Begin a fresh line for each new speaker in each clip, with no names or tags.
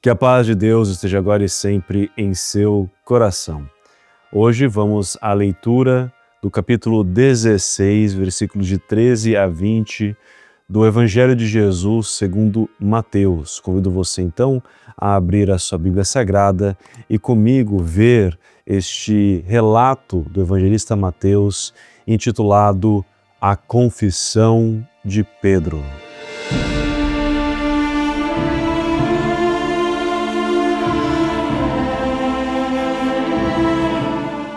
Que a paz de Deus esteja agora e sempre em seu coração. Hoje vamos à leitura do capítulo 16, versículos de 13 a 20 do Evangelho de Jesus segundo Mateus. Convido você então a abrir a sua Bíblia Sagrada e comigo ver este relato do evangelista Mateus intitulado A Confissão de Pedro.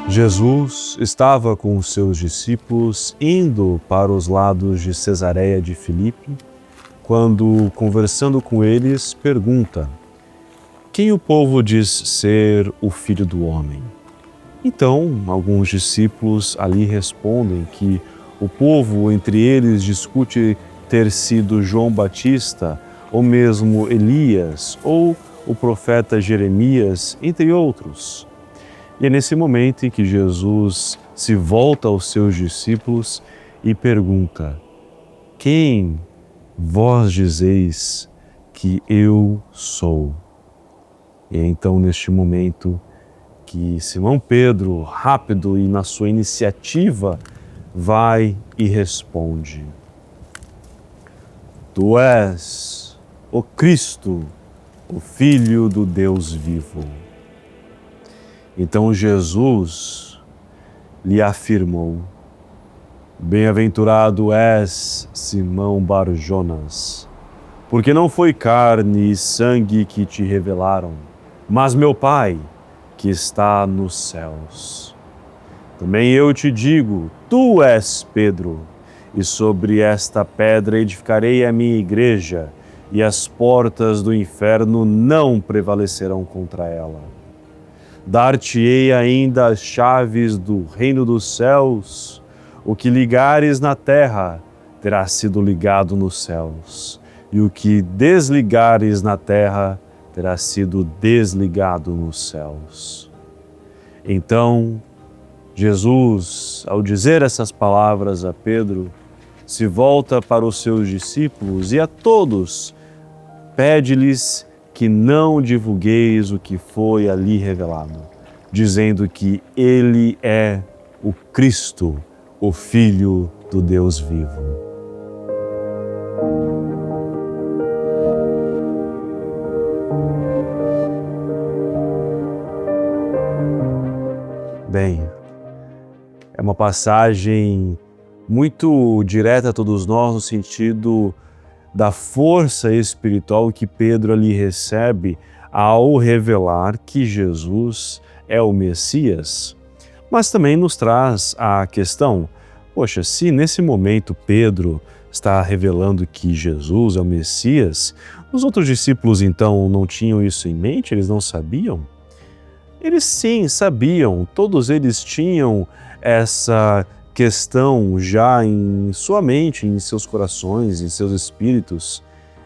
Jesus estava com os seus discípulos indo para os lados de Cesareia de Filipe, quando, conversando com eles, pergunta: quem o povo diz ser o Filho do Homem? Então, alguns discípulos ali respondem que o povo entre eles discute ter sido João Batista, ou mesmo Elias, ou o profeta Jeremias, entre outros. E é nesse momento em que Jesus se volta aos seus discípulos e pergunta: quem vós dizeis que eu sou? E é então neste momento que Simão Pedro, rápido e na sua iniciativa, vai e responde: Tu és o Cristo, o Filho do Deus vivo. Então Jesus lhe afirmou: Bem-aventurado és, Simão Bar-Jonas, porque não foi carne e sangue que te revelaram, mas meu Pai que está nos céus. Também eu te digo, tu és Pedro, e sobre esta pedra edificarei a minha igreja, e as portas do inferno não prevalecerão contra ela. Dar-te-ei ainda as chaves do reino dos céus. O que ligares na terra terá sido ligado nos céus, e o que desligares na terra terá sido desligado nos céus. Então, Jesus, ao dizer essas palavras a Pedro, se volta para os seus discípulos e a todos pede-lhes que não divulgueis o que foi ali revelado, dizendo que Ele é o Cristo, o Filho do Deus vivo. Bem, é uma passagem muito direta a todos nós no sentido da força espiritual que Pedro ali recebe ao revelar que Jesus é o Messias. Mas também nos traz a questão, poxa, se nesse momento Pedro está revelando que Jesus é o Messias, os outros discípulos então não tinham isso em mente? Eles não sabiam? Eles sim sabiam, todos eles tinham essa questão já em sua mente, em seus corações, em seus espíritos.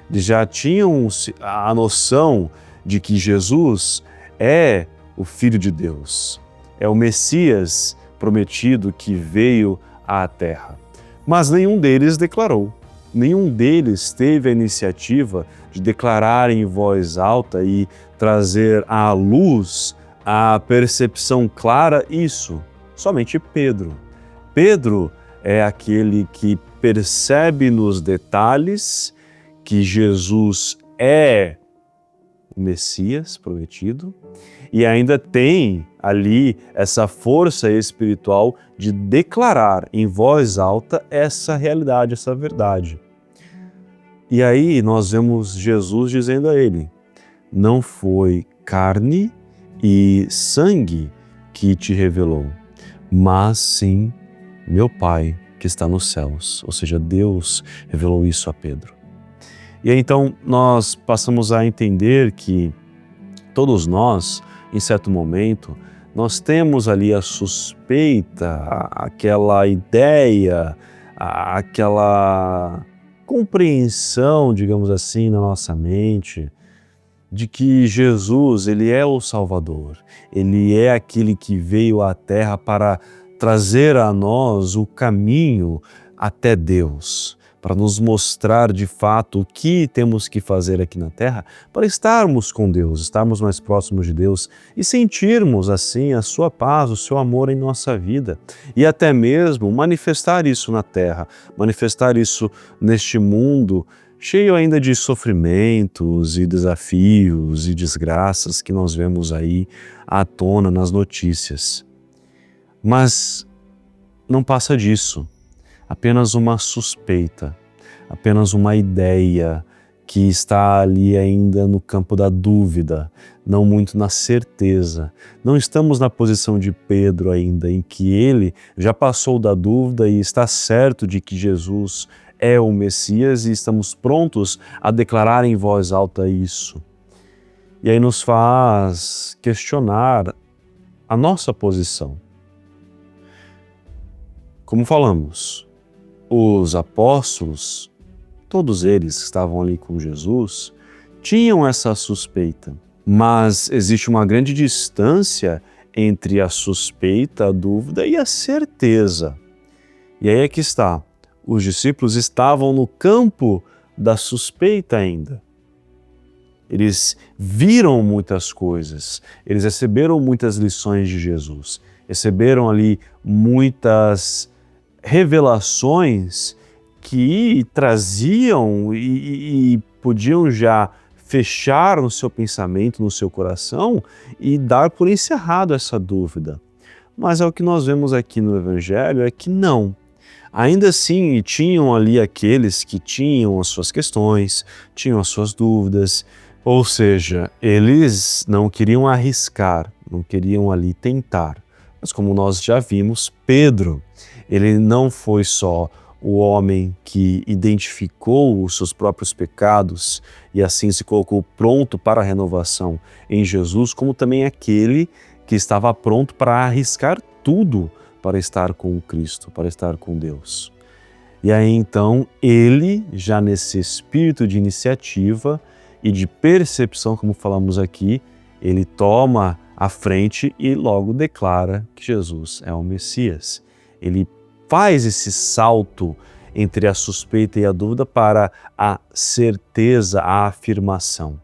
Eles já tinham a noção de que Jesus é o Filho de Deus, é o Messias prometido que veio à Terra. Mas nenhum deles declarou, nenhum deles teve a iniciativa de declarar em voz alta e trazer à luz a percepção clara isso. Somente Pedro. Pedro é aquele que percebe nos detalhes que Jesus é o Messias prometido e ainda tem ali essa força espiritual de declarar em voz alta essa realidade, essa verdade. E aí nós vemos Jesus dizendo a ele: não foi carne e sangue que te revelou, mas sim meu Pai que está nos céus. Ou seja, Deus revelou isso a Pedro. E aí, então nós passamos a entender que todos nós, em certo momento, nós temos ali a suspeita, aquela ideia, aquela compreensão, digamos assim, na nossa mente, de que Jesus, Ele é o Salvador, Ele é aquele que veio à Terra para trazer a nós o caminho até Deus, para nos mostrar de fato o que temos que fazer aqui na Terra para estarmos com Deus, estarmos mais próximos de Deus e sentirmos assim a sua paz, o seu amor em nossa vida e até mesmo manifestar isso na Terra, manifestar isso neste mundo cheio ainda de sofrimentos e desafios e desgraças que nós vemos aí à tona nas notícias. Mas não passa disso, apenas uma suspeita, apenas uma ideia que está ali ainda no campo da dúvida, não muito na certeza. Não estamos na posição de Pedro ainda, em que ele já passou da dúvida e está certo de que Jesus é o Messias e estamos prontos a declarar em voz alta isso. E aí nos faz questionar a nossa posição. Como falamos, os apóstolos, todos eles que estavam ali com Jesus, tinham essa suspeita, mas existe uma grande distância entre a suspeita, a dúvida e a certeza. E aí é que está. Os discípulos estavam no campo da suspeita ainda. Eles viram muitas coisas, eles receberam muitas lições de Jesus, receberam ali muitas revelações que traziam e podiam já fechar no seu pensamento, no seu coração e dar por encerrado essa dúvida. Mas é o que nós vemos aqui no Evangelho, é que não. Ainda assim, tinham ali aqueles que tinham as suas questões, tinham as suas dúvidas, ou seja, eles não queriam arriscar, não queriam ali tentar. Mas como nós já vimos, Pedro, ele não foi só o homem que identificou os seus próprios pecados e assim se colocou pronto para a renovação em Jesus, como também aquele que estava pronto para arriscar tudo para estar com o Cristo, para estar com Deus. E aí então ele, já nesse espírito de iniciativa e de percepção, como falamos aqui, ele toma a frente e logo declara que Jesus é o Messias. Ele faz esse salto entre a suspeita e a dúvida para a certeza, a afirmação.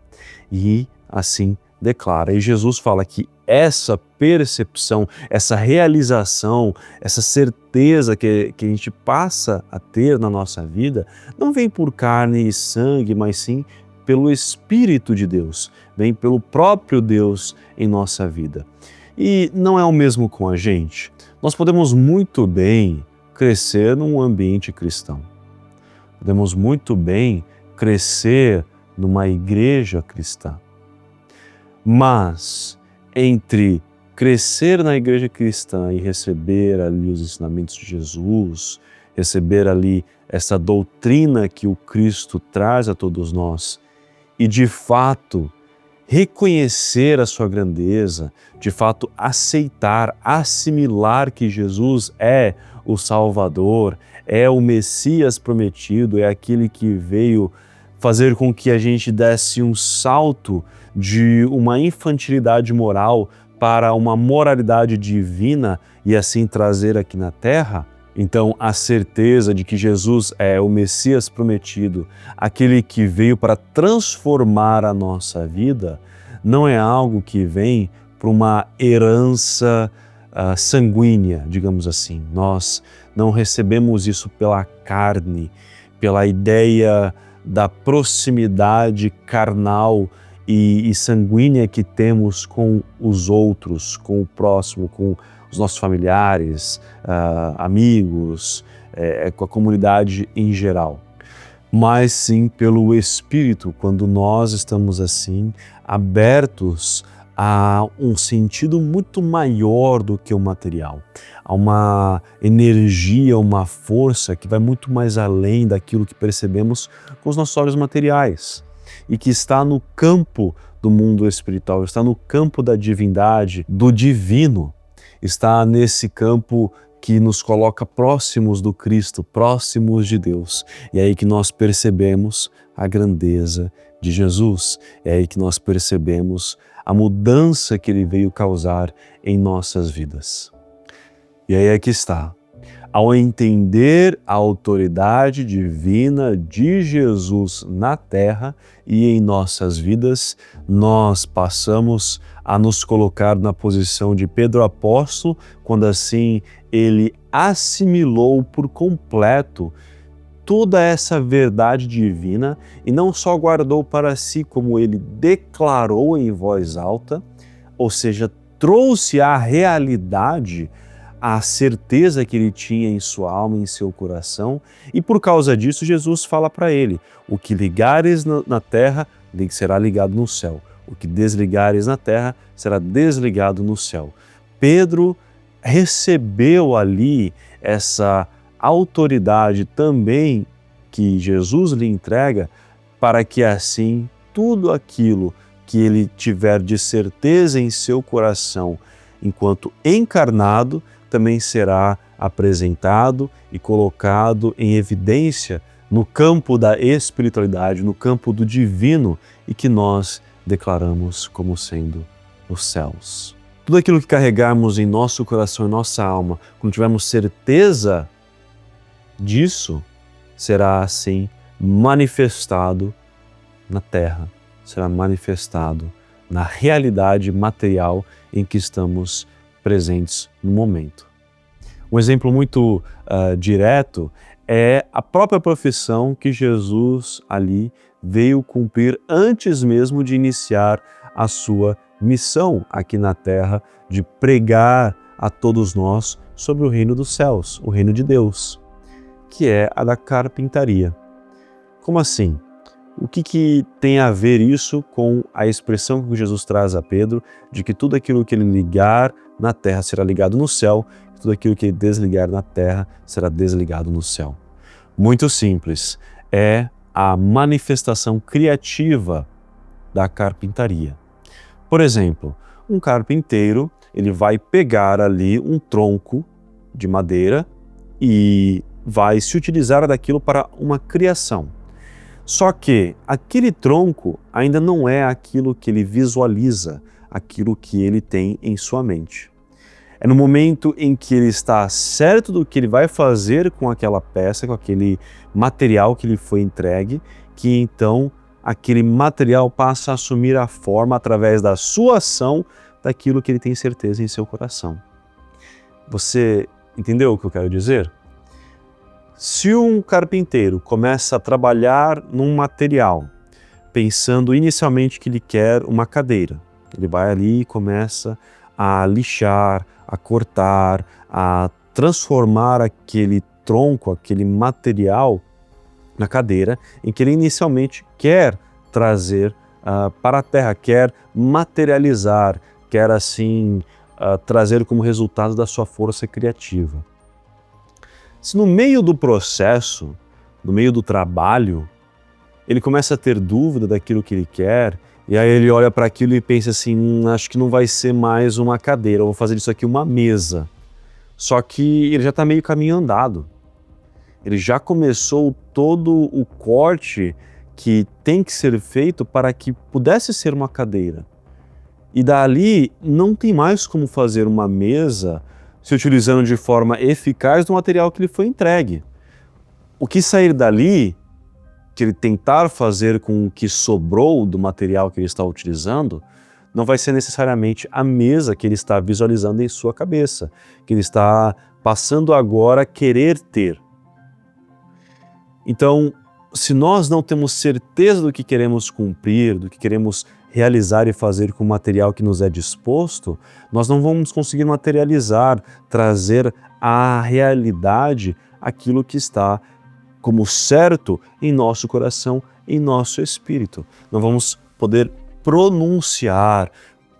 E assim declara. E Jesus fala que essa percepção, essa realização, essa certeza que a gente passa a ter na nossa vida, não vem por carne e sangue, mas sim pelo Espírito de Deus, vem pelo próprio Deus em nossa vida. E não é o mesmo com a gente. Nós podemos muito bem crescer num ambiente cristão. Podemos muito bem crescer numa igreja cristã. Mas entre crescer na igreja cristã e receber ali os ensinamentos de Jesus, receber ali essa doutrina que o Cristo traz a todos nós e de fato reconhecer a sua grandeza, de fato aceitar, assimilar que Jesus é o Salvador, é o Messias prometido, é aquele que veio fazer com que a gente desse um salto de uma infantilidade moral para uma moralidade divina e assim trazer aqui na Terra. Então, a certeza de que Jesus é o Messias prometido, aquele que veio para transformar a nossa vida, não é algo que vem para uma herança sanguínea, digamos assim. Nós não recebemos isso pela carne, pela ideia da proximidade carnal e sanguínea que temos com os outros, com o próximo, com os nossos familiares, amigos, com a comunidade em geral. Mas sim pelo Espírito, quando nós estamos assim, abertos a um sentido muito maior do que o material. Há uma energia, uma força que vai muito mais além daquilo que percebemos com os nossos olhos materiais e que está no campo do mundo espiritual, está no campo da divindade, do divino, está nesse campo que nos coloca próximos do Cristo, próximos de Deus. E é aí que nós percebemos a grandeza de Jesus, é aí que nós percebemos a mudança que Ele veio causar em nossas vidas. E aí é que está, Ao entender a autoridade divina de Jesus na terra e em nossas vidas, nós passamos a nos colocar na posição de Pedro apóstolo, quando assim ele assimilou por completo toda essa verdade divina e não só guardou para si, como ele declarou em voz alta, ou seja, trouxe à realidade a certeza que ele tinha em sua alma e em seu coração, e por causa disso Jesus fala para ele: o que ligares na terra será ligado no céu, o que desligares na terra será desligado no céu. Pedro recebeu ali essa autoridade também que Jesus lhe entrega, para que assim tudo aquilo que ele tiver de certeza em seu coração enquanto encarnado também será apresentado e colocado em evidência no campo da espiritualidade, no campo do divino, e que nós declaramos como sendo os céus. Tudo aquilo que carregarmos em nosso coração e nossa alma, quando tivermos certeza disso, será assim manifestado na terra, será manifestado na realidade material em que estamos presentes no momento. Um exemplo muito direto é a própria profissão que Jesus ali veio cumprir antes mesmo de iniciar a sua missão aqui na terra, de pregar a todos nós sobre o reino dos céus, o reino de Deus, que é a da carpintaria. Como assim? O que tem a ver isso com a expressão que Jesus traz a Pedro de que tudo aquilo que ele ligar na terra será ligado no céu, e tudo aquilo que ele desligar na terra será desligado no céu? Muito simples, é a manifestação criativa da carpintaria. Por exemplo, um carpinteiro, ele vai pegar ali um tronco de madeira e vai se utilizar daquilo para uma criação. Só que aquele tronco ainda não é aquilo que ele visualiza, aquilo que ele tem em sua mente. É no momento em que ele está certo do que ele vai fazer com aquela peça, com aquele material que lhe foi entregue, que então aquele material passa a assumir a forma, através da sua ação, daquilo que ele tem certeza em seu coração. Você entendeu o que eu quero dizer? Se um carpinteiro começa a trabalhar num material, pensando inicialmente que ele quer uma cadeira, ele vai ali e começa a lixar, a cortar, a transformar aquele tronco, aquele material na cadeira em que ele inicialmente quer trazer para a terra, quer materializar, quer assim trazer como resultado da sua força criativa. Se no meio do processo, no meio do trabalho, ele começa a ter dúvida daquilo que ele quer, e aí ele olha para aquilo e pensa assim, acho que não vai ser mais uma cadeira, eu vou fazer isso aqui uma mesa. Só que ele já está meio caminho andado. Ele já começou todo o corte que tem que ser feito para que pudesse ser uma cadeira. E dali não tem mais como fazer uma mesa se utilizando de forma eficaz do material que lhe foi entregue. O que sair dali, que ele tentar fazer com o que sobrou do material que ele está utilizando, não vai ser necessariamente a mesa que ele está visualizando em sua cabeça, que ele está passando agora a querer ter. Então, se nós não temos certeza do que queremos cumprir, do que queremos realizar e fazer com o material que nos é disposto, nós não vamos conseguir materializar, trazer à realidade aquilo que está como certo em nosso coração, em nosso espírito. Não vamos poder pronunciar,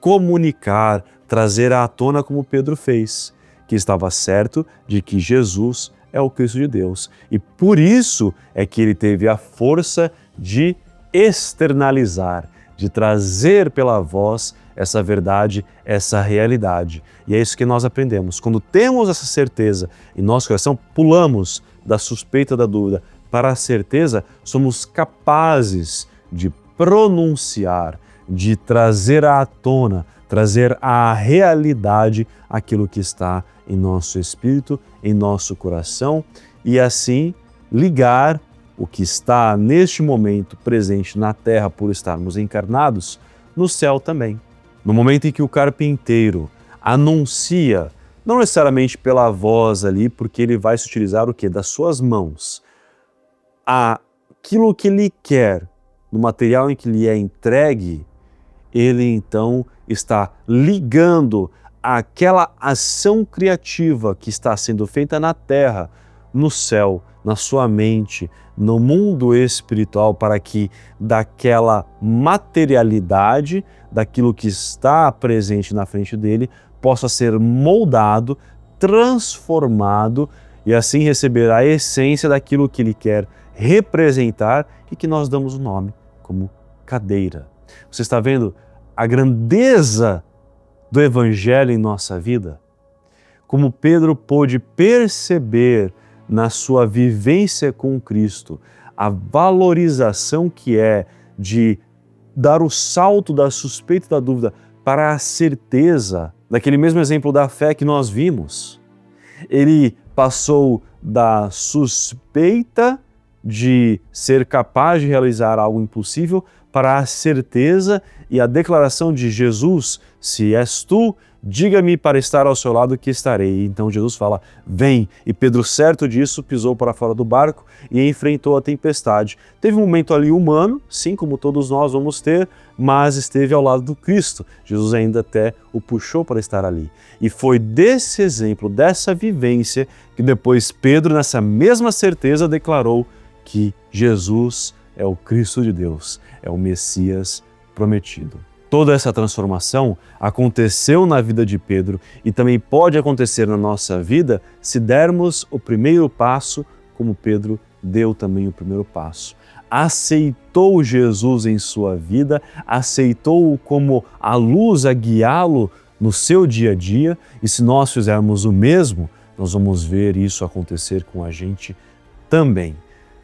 comunicar, trazer à tona como Pedro fez, que estava certo de que Jesus é o Cristo de Deus. E por isso é que ele teve a força de externalizar, de trazer pela voz essa verdade, essa realidade. E é isso que nós aprendemos. Quando temos essa certeza em nosso coração, pulamos da suspeita, da dúvida para a certeza, somos capazes de pronunciar, de trazer à tona, trazer à realidade aquilo que está em nosso espírito, em nosso coração, e assim ligar o que está neste momento presente na terra por estarmos encarnados, no céu também. No momento em que o carpinteiro anuncia, não necessariamente pela voz ali, porque ele vai se utilizar o quê? Das suas mãos. Aquilo que ele quer, no material em que lhe é entregue, ele então está ligando aquela ação criativa que está sendo feita na terra, no céu, na sua mente, no mundo espiritual, para que daquela materialidade, daquilo que está presente na frente dele, possa ser moldado, transformado e assim receber a essência daquilo que ele quer representar e que nós damos o nome como cadeira. Você está vendo a grandeza do Evangelho em nossa vida? Como Pedro pôde perceber na sua vivência com Cristo a valorização que é de dar o salto da suspeita e da dúvida para a certeza, daquele mesmo exemplo da fé que nós vimos. Ele passou da suspeita de ser capaz de realizar algo impossível para a certeza e a declaração de Jesus: se és tu, diga-me para estar ao seu lado que estarei. Então Jesus fala, vem. E Pedro, certo disso, pisou para fora do barco e enfrentou a tempestade. Teve um momento ali humano, sim, como todos nós vamos ter, mas esteve ao lado do Cristo. Jesus ainda até o puxou para estar ali. E foi desse exemplo, dessa vivência, que depois Pedro, nessa mesma certeza, declarou que Jesus é o Cristo de Deus, é o Messias prometido. Toda essa transformação aconteceu na vida de Pedro e também pode acontecer na nossa vida se dermos o primeiro passo, como Pedro deu também o primeiro passo. Aceitou Jesus em sua vida, aceitou-o como a luz a guiá-lo no seu dia a dia, e se nós fizermos o mesmo, nós vamos ver isso acontecer com a gente também.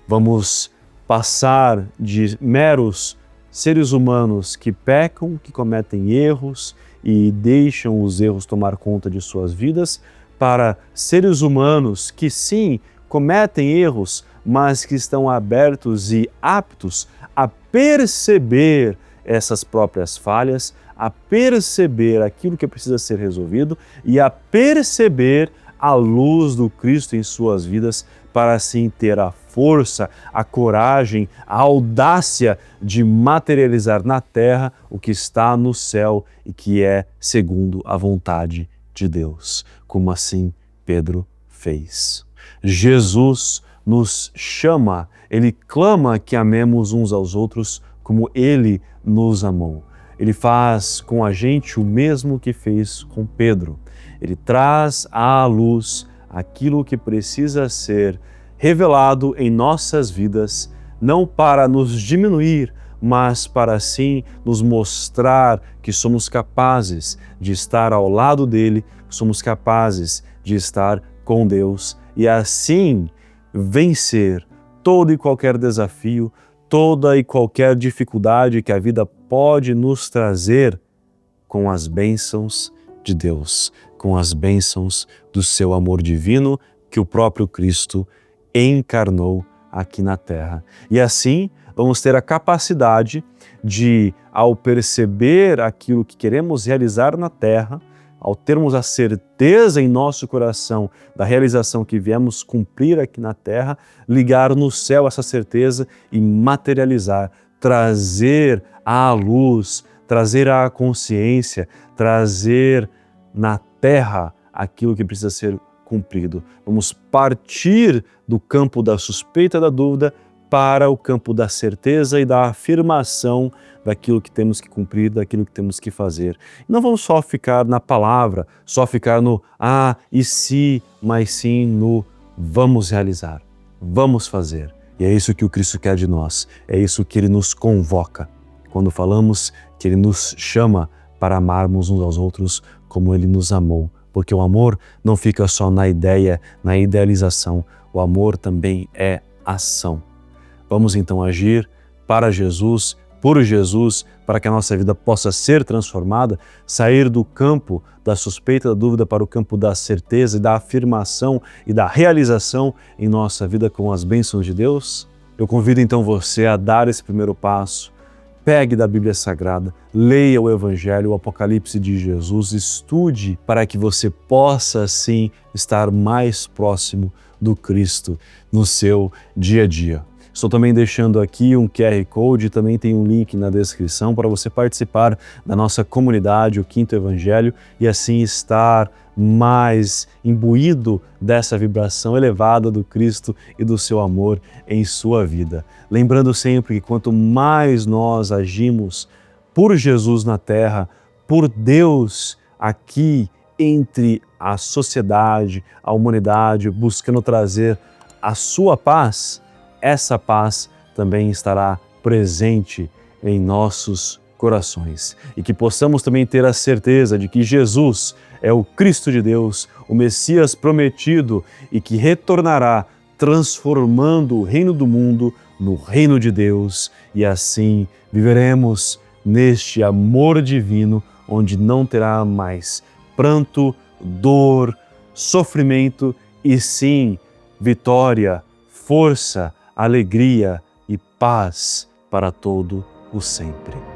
Vamos passar de meros seres humanos que pecam, que cometem erros e deixam os erros tomar conta de suas vidas, para seres humanos que sim, cometem erros, mas que estão abertos e aptos a perceber essas próprias falhas, a perceber aquilo que precisa ser resolvido e a perceber a luz do Cristo em suas vidas, para assim ter a força, a coragem, a audácia de materializar na terra o que está no céu e que é segundo a vontade de Deus, como assim Pedro fez. Jesus nos chama, Ele clama que amemos uns aos outros como Ele nos amou. Ele faz com a gente o mesmo que fez com Pedro. Ele traz à luz aquilo que precisa ser revelado em nossas vidas, não para nos diminuir, mas para assim nos mostrar que somos capazes de estar ao lado dele, somos capazes de estar com Deus e assim vencer todo e qualquer desafio, toda e qualquer dificuldade que a vida pode nos trazer com as bênçãos de Deus, com as bênçãos do seu amor divino que o próprio Cristo encarnou aqui na terra. E assim vamos ter a capacidade de, ao perceber aquilo que queremos realizar na terra, ao termos a certeza em nosso coração da realização que viemos cumprir aqui na terra, ligar no céu essa certeza e materializar, trazer à luz, trazer à consciência, trazer na terra aquilo que precisa ser cumprido. Vamos partir do campo da suspeita, da dúvida, para o campo da certeza e da afirmação daquilo que temos que cumprir, daquilo que temos que fazer. Não vamos só ficar na palavra, só ficar no e se, mas sim no vamos realizar, vamos fazer. E é isso que o Cristo quer de nós, é isso que Ele nos convoca. Quando falamos que Ele nos chama para amarmos uns aos outros como Ele nos amou. Porque o amor não fica só na ideia, na idealização, o amor também é ação. Vamos então agir para Jesus, por Jesus, para que a nossa vida possa ser transformada, sair do campo da suspeita, da dúvida para o campo da certeza e da afirmação e da realização em nossa vida com as bênçãos de Deus? Eu convido então você a dar esse primeiro passo. Pegue da Bíblia Sagrada, leia o Evangelho, o Apocalipse de Jesus, estude para que você possa, assim, estar mais próximo do Cristo no seu dia a dia. Estou também deixando aqui um QR Code, também tem um link na descrição para você participar da nossa comunidade, o Quinto Evangelho, e assim estar mais imbuído dessa vibração elevada do Cristo e do seu amor em sua vida. Lembrando sempre que quanto mais nós agimos por Jesus na terra, por Deus aqui entre a sociedade, a humanidade, buscando trazer a sua paz, essa paz também estará presente em nossos corações. E que possamos também ter a certeza de que Jesus é o Cristo de Deus, o Messias prometido e que retornará transformando o reino do mundo no reino de Deus, e assim viveremos neste amor divino onde não terá mais pranto, dor, sofrimento e sim vitória, força, alegria e paz para todo o sempre.